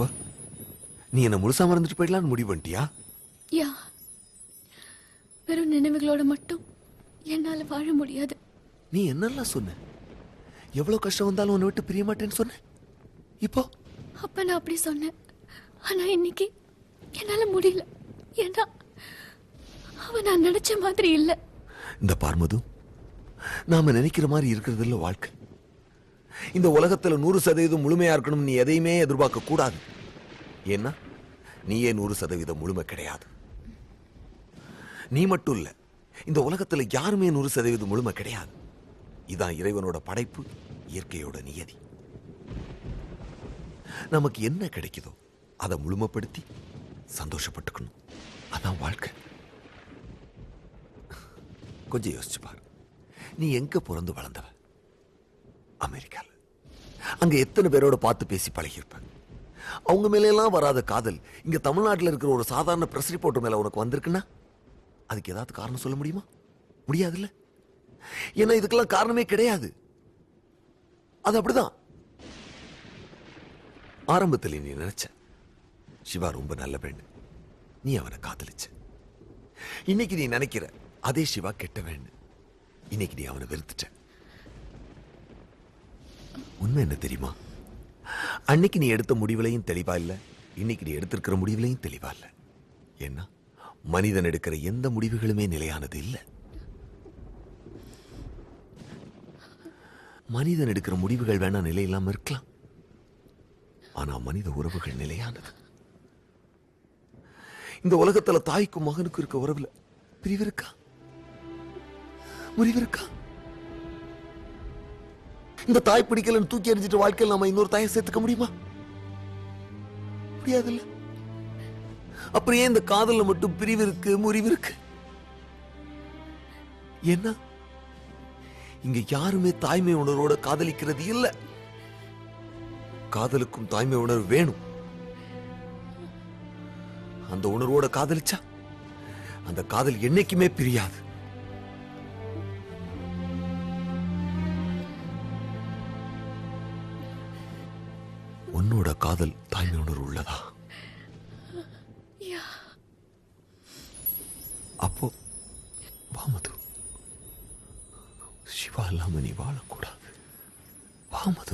அப்ப நீ என்ன முழுசா மறந்துட்டு போயிடலான்னு முடிவு பண்ணிட்டியா? யா, வெறும் நினைவுகளோட மட்டும் என்னால வாழ முடியாது. நீ என்னெல்லாம் சொன்ன? எவ்வளவு கஷ்டம் வந்தாலும் உன்னை விட்டு பிரிய மாட்டேன்னு சொன்ன. இப்போ அப்ப நான் அப்படி சொன்னேன். ஆனா இன்னைக்கு என்னால முடியல. ஏன்னா அவன் நான் நினைச்ச மாதிரி இல்ல. இந்த பார்மது, நாம நினைக்கிற மாதிரி இருக்கிறது இல்ல வாழ்க்கை. இந்த உலகத்துல 100% முழுமையா இருக்கணும் நீ எதையுமே எதிர்பார்க்க கூடாது. ஏன்னா நீயே 100% முழுமை கிடையாது. நீ மட்டும் இல்ல, இந்த உலகத்துல யாருமே 100% முழுமை கிடையாது. இதான் இறைவனோட படைப்பு, இயற்கையோட நியதி. நமக்கு என்ன கிடைக்குதோ அதை முழுமைப்படுத்தி சந்தோஷப்பட்டுக்கணும். அதான் வாழ்க்கை. கொஞ்சம் யோசிச்சு பாரு. நீ எங்க பிறந்து வளர்ந்தவ? அமெரிக்கால. அங்க எத்தனை பேரோட பார்த்து பேசி பழகியிருப்ப. அவங்க மேலெல்லாம் வராத காதல் இங்க தமிழ்நாட்டில் இருக்கிற ஒரு சாதாரண பிரஸ் ரிப்போர்ட் மேல உனக்கு வந்திருக்குன்னா அதுக்கு ஏதாவது காரணம் சொல்ல முடியுமா? முடியாதுல்ல. ஏன்னா இதுக்கெல்லாம் காரணமே கிடையாது. அது அப்படிதான். ஆரம்பத்தில் நீ நினைச்ச சிவா ரொம்ப நல்ல பெண், நீ அவனை காதலிச்ச. இன்னைக்கு நீ நினைக்கிற அதே சிவா கெட்ட வேண், இன்னைக்கு நீ அவனை வெறுத்துட்ட. உண்மை என்ன தெரியுமா? அன்னைக்கு நீ எடுத்த முடிவுலையும் தெளிவா இல்ல, இன்னைக்கு நீ எடுத்திருக்கிற முடிவுலையும் தெளிவா இல்ல. ஏன்னா மனிதன் எடுக்கிற எந்த முடிவுகளுமே நிலையானது இல்ல. மனிதன் எடுக்கிற முடிவுகள் வேணா நிலை இல்லாம இருக்கலாம், ஆனா மனித உறவுகள் நிலையானது. இந்த உலகத்துல தாய்க்கும் மகனுக்கும் இருக்க உறவுல பிரிவு இருக்கா? முறிவு இருக்கா? இந்த தாய் பிடிக்கலன்னு தூக்கி எறிஞ்சிட்டு வாழ்க்கையில் நாம இன்னொரு தாயை சேர்த்துக்க முடியுமா? முடியாதுல்ல. அப்புறம் ஏன் இந்த காதல்ல மட்டும் பிரிவு இருக்கு, முறிவு இருக்கு? என்ன இங்க யாருமே தாய்மை உணர்வோட காதலிக்கிறது இல்ல. காதலுக்கும் தாய்மை உணர்வு வேணும். அந்த உணர்வோட காதலிச்சா அந்த காதல் என்னைக்குமே பிரியாது. உன்னோட காதல் தாய்மை உணர்வு உள்ளதா? அப்போ வாமது, சிவா இல்லாம நீ வாழக்கூடாது. வாமது.